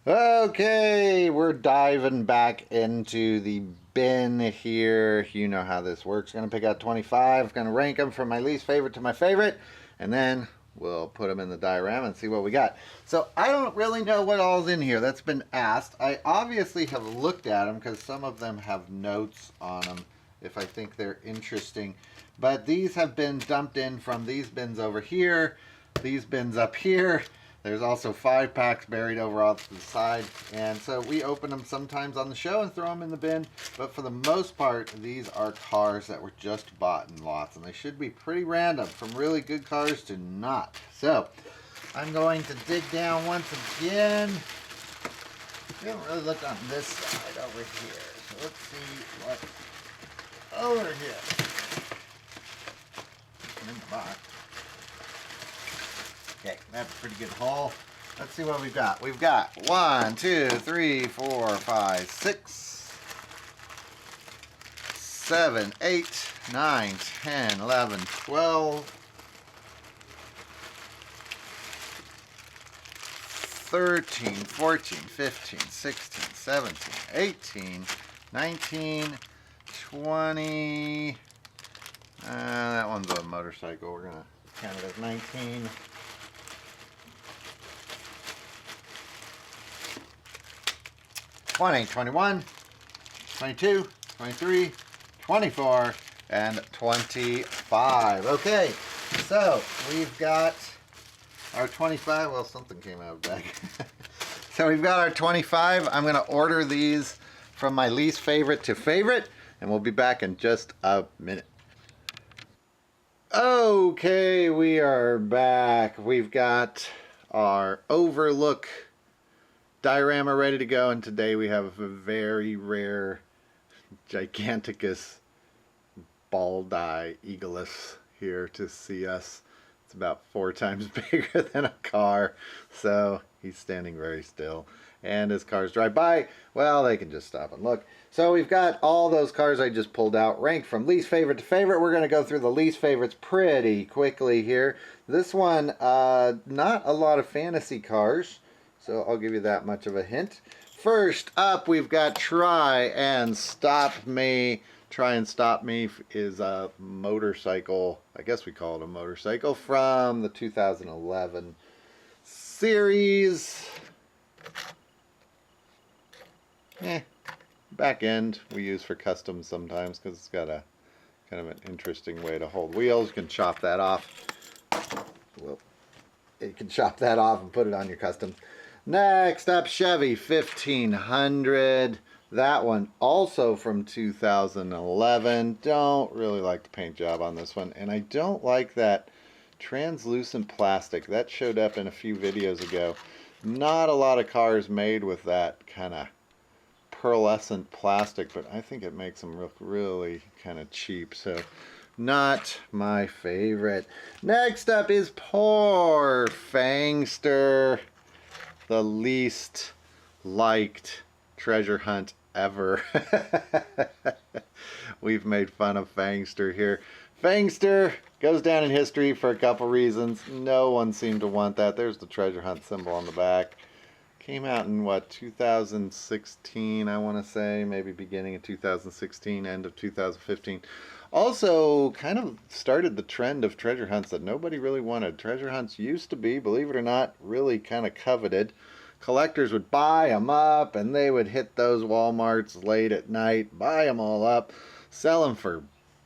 Okay, we're diving back into the bin here. You know how this works. Gonna pick out 25, gonna rank them from my least favorite to my favorite, and then we'll put them in the diorama and see what we got. So I don't really know what all's in here. That's been asked. I obviously have looked at them because some of them have notes on them if I think they're interesting. But these have been dumped in from these bins over here, these bins up here. There's also 5-packs buried over off to the side. And so we open them sometimes on the show and throw them in the bin. But for the most part, these are cars that were just bought in lots. And they should be pretty random, from really good cars to not. So I'm going to dig down once again. We haven't really looked on this side over here. So let's see what over here. In the box. Okay, that's a pretty good haul. Let's see what we've got. We've got 1, 2, 3, 4, 5, 6, 7, 8, 9, 10, 11, 12, 13, 14, 15, 16, 17, 18, 19, 20. That one's a motorcycle. We're going to count it as 19. 20, 21, 22, 23, 24, and 25. Okay, so we've got our 25. Well, something came out of the bag. So we've got our 25. I'm going to order these from my least favorite to favorite, and we'll be back in just a minute. Okay, we are back. We've got our Overlook diorama ready to go, and today we have a very rare Giganticus ball die eagleus here to see us. It's about 4 times bigger than a car, so he's standing very still. And as cars drive by, well, they can just stop and look. So we've got all those cars I just pulled out ranked from least favorite to favorite. We're going to go through the least favorites pretty quickly here. This one, not a lot of fantasy cars, so I'll give you that much of a hint. First up, we've got Try and Stop Me. Try and Stop Me is a motorcycle, I guess we call it a motorcycle, from the 2011 series. Back end we use for customs sometimes because it's got a kind of an interesting way to hold wheels. You can chop that off. Well, you can chop that off and put it on your custom. Next up, Chevy 1500. That one also from 2011. Don't really like the paint job on this one, and I don't like that translucent plastic. That showed up in a few videos ago. Not a lot of cars made with that kind of pearlescent plastic, but I think it makes them look really kind of cheap, so not my favorite. Next up is poor Fangster, the least liked treasure hunt ever. We've made fun of Fangster here. Fangster goes down in history for a couple reasons. No one seemed to want that. There's the treasure hunt symbol on the back. Came out in what, 2016, I want to say, maybe beginning of 2016, end of 2015. Also kind of started the trend of treasure hunts that nobody really wanted. Treasure hunts used to be, believe it or not, really kind of coveted. Collectors would buy them up, and they would hit those Walmarts late at night, buy them all up, sell them for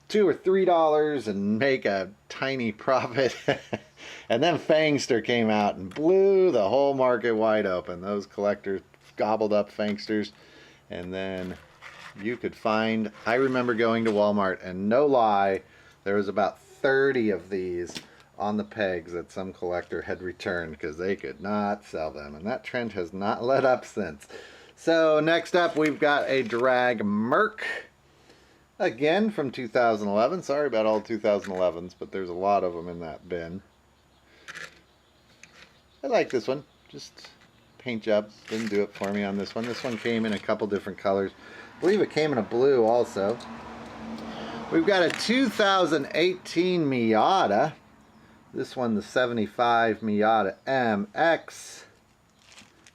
$2 or $3 and make a tiny profit. And then Fangster came out and blew the whole market wide open. Those collectors gobbled up Fangsters, and then you could find, I remember going to Walmart, and no lie, there was about 30 of these on the pegs that some collector had returned because they could not sell them, and that trend has not let up since. So next up, we've got a drag Merc, again from 2011. Sorry about all 2011s, but there's a lot of them in that bin. I like this one, just paint job didn't do it for me on this one. This one came in a couple different colors. I believe it came in a blue also. We've got a 2018 Miata. This one, the 75 Miata MX.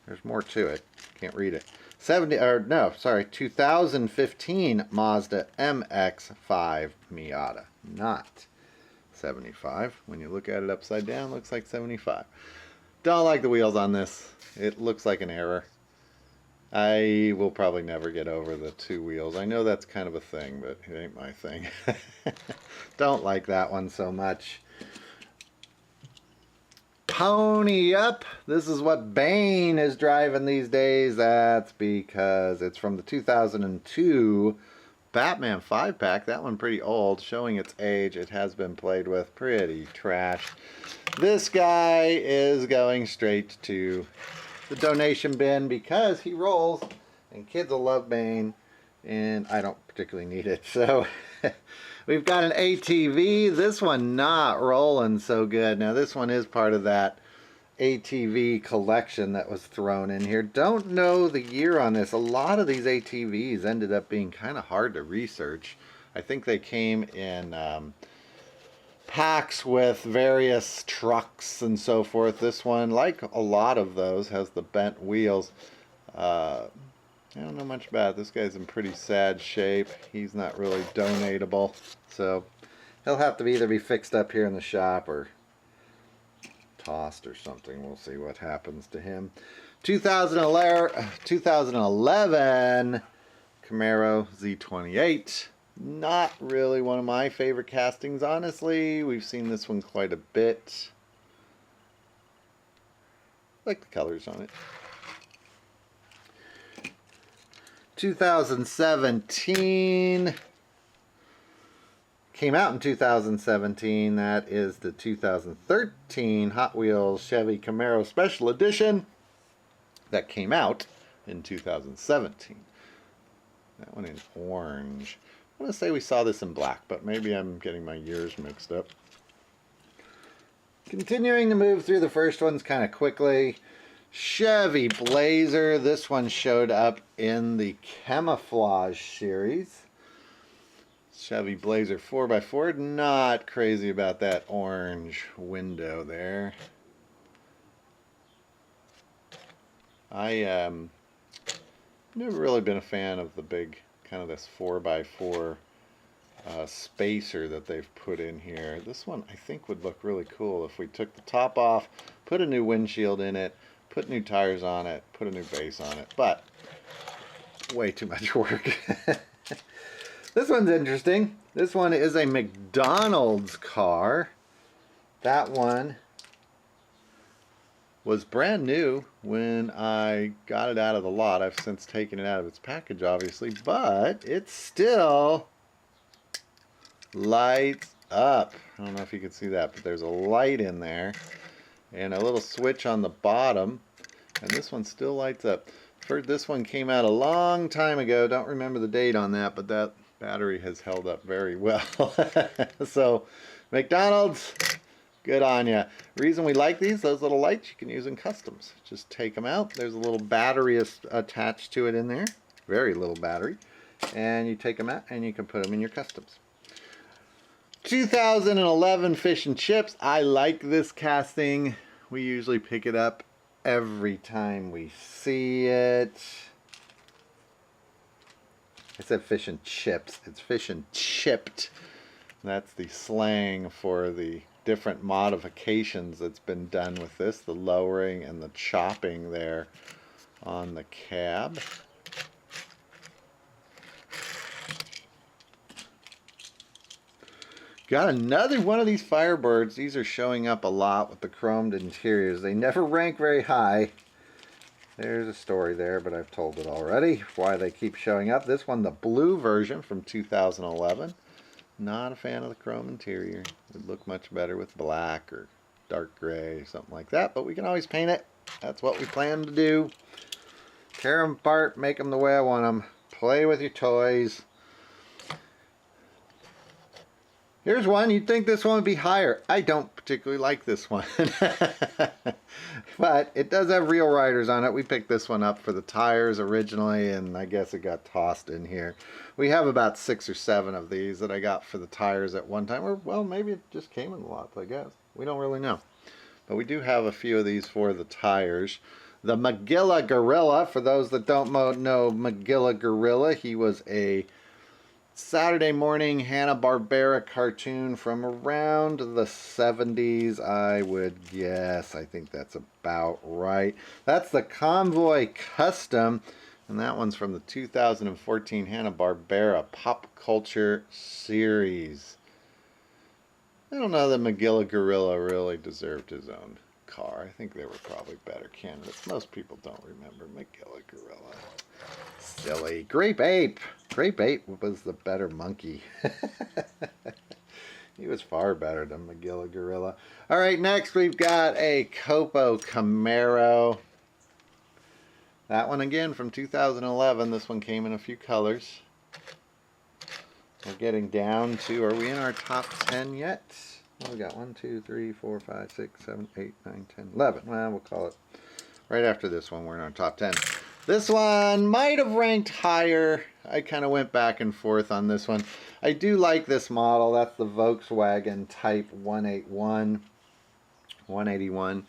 There's more to it. Can't read it. 2015 Mazda MX-5 Miata. Not 75. When you look at it upside down, it looks like 75. Don't like the wheels on this. It looks like an error. I will probably never get over the two wheels. I know that's kind of a thing, but it ain't my thing. Don't like that one so much. Pony up. This is what Bane is driving these days. That's because it's from the 2002 Batman 5-pack. That one pretty old, showing its age. It has been played with. Pretty trashed. This guy is going straight to the donation bin because he rolls, and kids will love Bane, and I don't particularly need it. So we've got an ATV. This one not rolling so good. Now this one is part of that ATV collection that was thrown in here. Don't know the year on this. A lot of these ATVs ended up being kind of hard to research. I think they came in packs with various trucks and so forth. This one, like a lot of those, has the bent wheels. I don't know much about it. This guy's in pretty sad shape. He's not really donatable, so he'll have to either be fixed up here in the shop or tossed or something. We'll see what happens to him. 2011 Camaro Z28. Not really one of my favorite castings, honestly. We've seen this one quite a bit. I like the colors on it. 2017. Came out in 2017. That is the 2013 Hot Wheels Chevy Camaro Special Edition. That came out in 2017. That one in orange. I want to say we saw this in black, but maybe I'm getting my years mixed up. Continuing to move through the first ones kind of quickly. Chevy Blazer. This one showed up in the Camouflage series. Chevy Blazer 4x4. Not crazy about that orange window there. Never really been a fan of the big kind of this 4x4 spacer that they've put in here. This one I think would look really cool if we took the top off, put a new windshield in it, put new tires on it, put a new base on it, but way too much work. This one's interesting. This one is a McDonald's car. That one was brand new when I got it out of the lot. I've since taken it out of its package, obviously, but it still lights up. I don't know if you can see that, but there's a light in there and a little switch on the bottom, and this one still lights up. This one came out a long time ago. Don't remember the date on that, but that battery has held up very well. So McDonald's, good on ya. Reason we like these, those little lights you can use in customs. Just take them out. There's a little battery attached to it in there. Very little battery. And you take them out and you can put them in your customs. 2011 Fish and Chips. I like this casting. We usually pick it up every time we see it. I said fish and chips. It's fish and chipped. That's the slang for the different modifications that's been done with this. The lowering and the chopping there on the cab. Got another one of these Firebirds. These are showing up a lot with the chromed interiors. They never rank very high. There's a story there, but I've told it already. Why they keep showing up. This one, the blue version from 2011. Not a fan of the chrome interior. Would look much better with black or dark gray, something like that. But we can always paint it. That's what we plan to do. Tear them apart, make them the way I want them. Play with your toys. Here's one. You'd think this one would be higher. I don't particularly like this one. But it does have real riders on it. We picked this one up for the tires originally, and I guess it got tossed in here. We have about 6 or 7 of these that I got for the tires at one time. Or, well, maybe it just came in lots, I guess. We don't really know. But we do have a few of these for the tires. The Magilla Gorilla, for those that don't know Magilla Gorilla, he was a Saturday morning Hanna-Barbera cartoon from around the 70s, I would guess. I think that's about right. That's the Convoy Custom, and that one's from the 2014 Hanna-Barbera Pop Culture Series. I don't know that Magilla Gorilla really deserved his own car. I think there were probably better candidates. Most people don't remember Magilla Gorilla. Silly. Grape Ape. Grape Ape was the better monkey. He was far better than Magilla Gorilla. All right, next we've got a Copo Camaro. That one again from 2011. This one came in a few colors. We're getting down to, are we in our top 10 yet? Well, we got 1, 2, 3, 4, 5, 6, 7, 8, 9, 10, 11. Well, we'll call it right after this one. We're in our top 10. This one might have ranked higher. I kind of went back and forth on this one. I do like this model. That's the Volkswagen Type 181.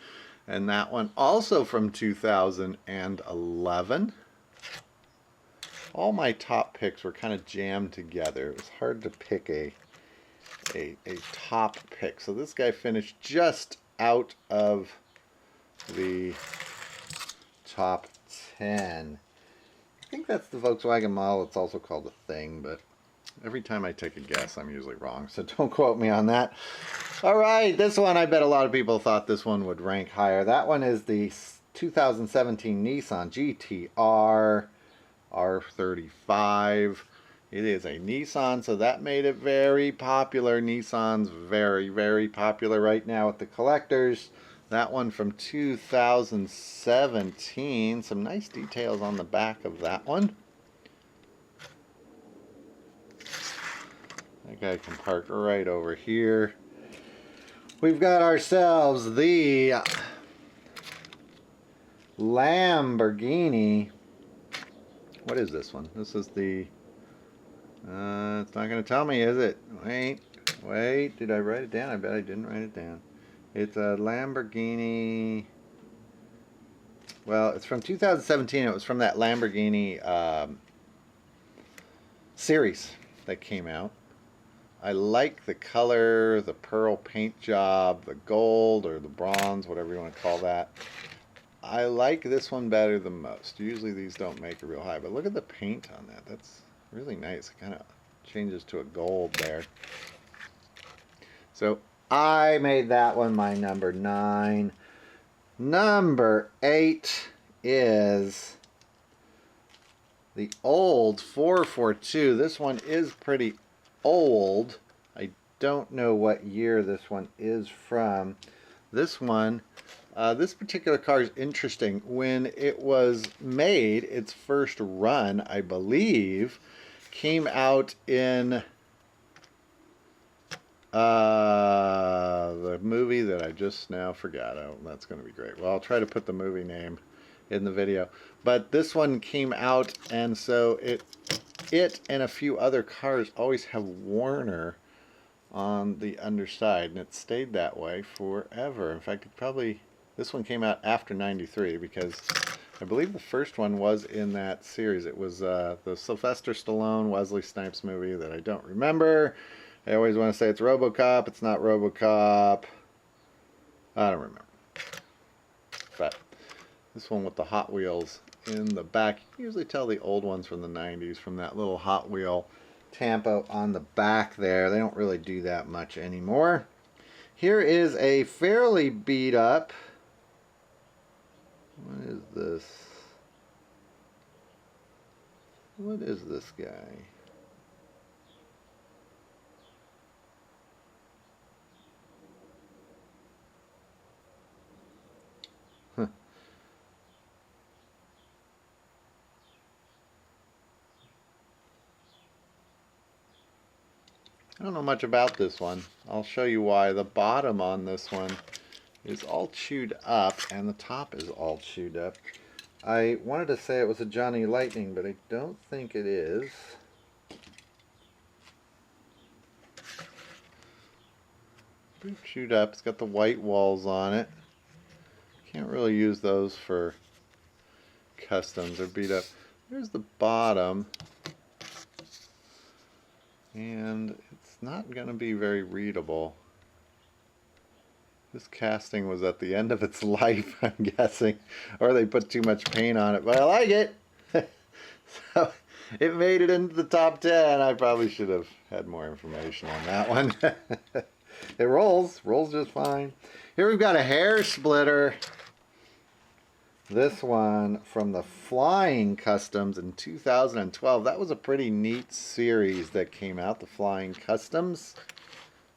And that one also from 2011. All my top picks were kind of jammed together. It was hard to pick a top pick. So this guy finished just out of the top 10. I think that's the Volkswagen model. It's also called a Thing, but every time I take a guess, I'm usually wrong, so don't quote me on that. All right, this one, I bet a lot of people thought this one would rank higher. That one is the 2017 Nissan GT-R R35. It is a Nissan, so that made it very popular. Nissan's very, very popular right now with the collectors. That one from 2017. Some nice details on the back of that one. That guy can park right over here. We've got ourselves the Lamborghini. What is this one? This is the... it's not going to tell me, is it? Wait. Did I write it down? I bet I didn't write it down. It's a Lamborghini. Well, it's from 2017. It was from that Lamborghini series that came out. I like the color, the pearl paint job, the gold or the bronze, whatever you want to call that. I like this one better than most. Usually these don't make it real high, but look at the paint on that. That's really nice. It kind of changes to a gold there. So I made that one my number 9. Number 8 is the old 442. This one is pretty old. I don't know what year this one is from. This one, this particular car is interesting. When it was made, its first run, I believe, came out in the movie that I just now forgot. Oh, that's going to be great. Well, I'll try to put the movie name in the video. But this one came out, and so it and a few other cars always have Warner on the underside, and it stayed that way forever. In fact, this one came out after 93, because I believe the first one was in that series. It was the Sylvester Stallone, Wesley Snipes movie that I don't remember. I always want to say it's RoboCop. It's not RoboCop. I don't remember. But this one with the Hot Wheels in the back. You can usually tell the old ones from the 90s from that little Hot Wheel tampo on the back there. They don't really do that much anymore. Here is a fairly beat up. What is this? What is this guy? I don't know much about this one. I'll show you why. The bottom on this one is all chewed up, and the top is all chewed up. I wanted to say it was a Johnny Lightning, but I don't think it is. Pretty chewed up. It's got the white walls on it. Can't really use those for Customs. They're beat up. There's the bottom. And it's not going to be very readable. This casting was at the end of its life, I'm guessing. Or they put too much paint on it, but I like it. So it made it into the top 10. I probably should have had more information on that one. It rolls just fine. Here we've got a hair splitter. This one from the Flying Customs in 2012. That was a pretty neat series that came out, the Flying Customs.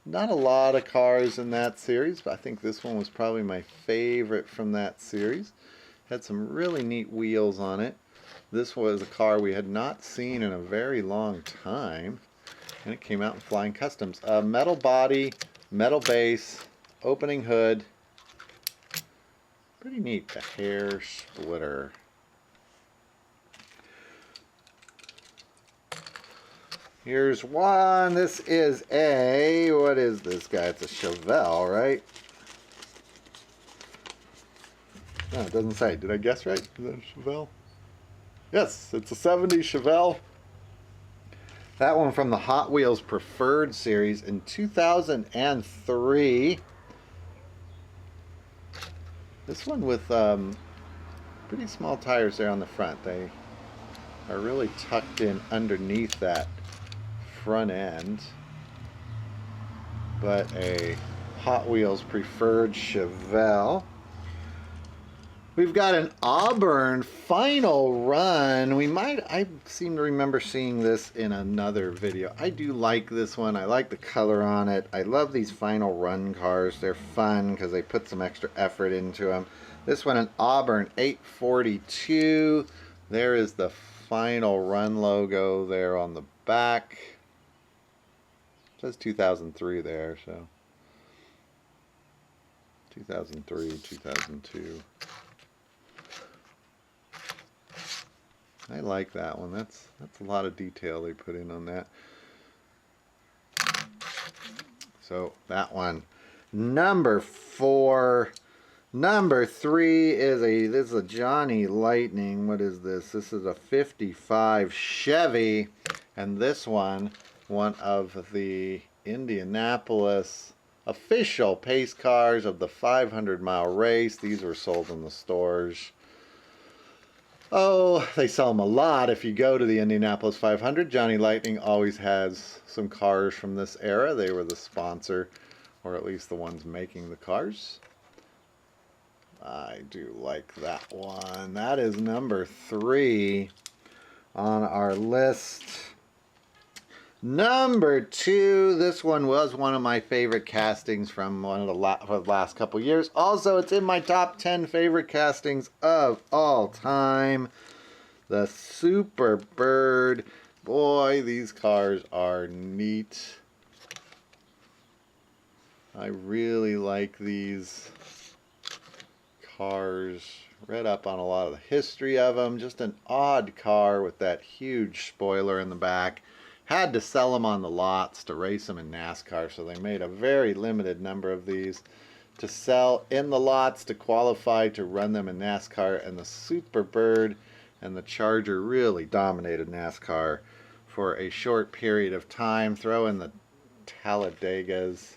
Not a lot of cars in that series, but I think this one was probably my favorite from that series. Had some really neat wheels on it. This was a car we had not seen in a very long time, and it came out in Flying Customs. Metal body, metal base, opening hood. Pretty neat, the hair splitter. Here's one. This is a, what is this guy? It's a Chevelle, right? No, it doesn't say. Did I guess right? Is that a Chevelle? Yes, it's a 70 Chevelle. That one from the Hot Wheels Preferred series in 2003. This one with pretty small tires there on the front. They are really tucked in underneath that front end, but a Hot Wheels Preferred Chevelle. We've got an Auburn Final Run. I seem to remember seeing this in another video. I do like this one. I like the color on it. I love these Final Run cars. They're fun because they put some extra effort into them. This one, an Auburn 842. There is the Final Run logo there on the back. It says 2003 there, so 2003, 2002. I like that one. That's a lot of detail they put in on that. So that one, number 4. Number 3 is this is a Johnny Lightning. What is this? This is a 55 Chevy, and this one of the Indianapolis official pace cars of the 500-mile race. These were sold in the stores. Oh, they sell them a lot. If you go to the Indianapolis 500, Johnny Lightning always has some cars from this era. They were the sponsor, or at least the ones making the cars. I do like that one. That is number 3 on our list. Number 2, this one was one of my favorite castings from one of the last couple years. Also, it's in my top 10 favorite castings of all time. The Super Bird. Boy, these cars are neat. I really like these cars. Read up on a lot of the history of them. Just an odd car with that huge spoiler in the back. Had to sell them on the lots to race them in NASCAR, so they made a very limited number of these to sell in the lots to qualify to run them in NASCAR. And the Super Bird and the Charger really dominated NASCAR for a short period of time. Throw in the Talladegas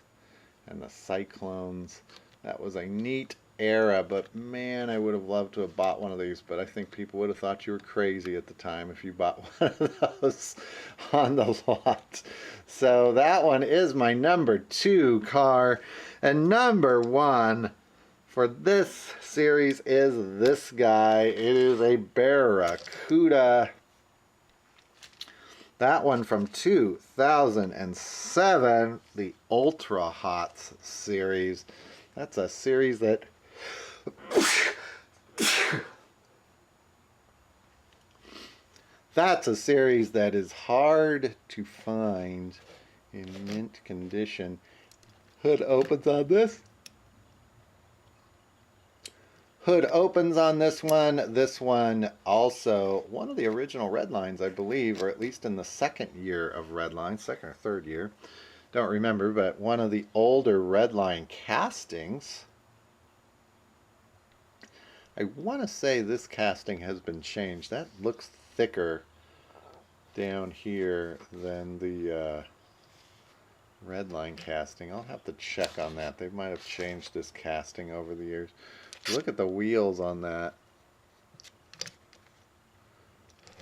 and the Cyclones. That was a neat era, but man, I would have loved to have bought one of these, but I think people would have thought you were crazy at the time if you bought one of those on the lot. So that one is my number 2 car, and number 1 for this series is this guy. It is a Barracuda. That one from 2007, the Ultra Hots series. That's a series that that's a series that is hard to find in mint condition. Hood opens on this. Hood opens on this one. This one also one of the original Redlines, I believe, or at least in the second year of Redline, second or third year. Don't remember, but one of the older Redline castings. I want to say this casting has been changed. That looks thicker down here than the red line casting. I'll have to check on that. They might have changed this casting over the years. Look at the wheels on that.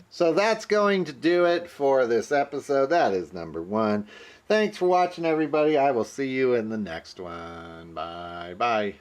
So that's going to do it for this episode. That is number 1. Thanks for watching, everybody. I will see you in the next one. Bye bye.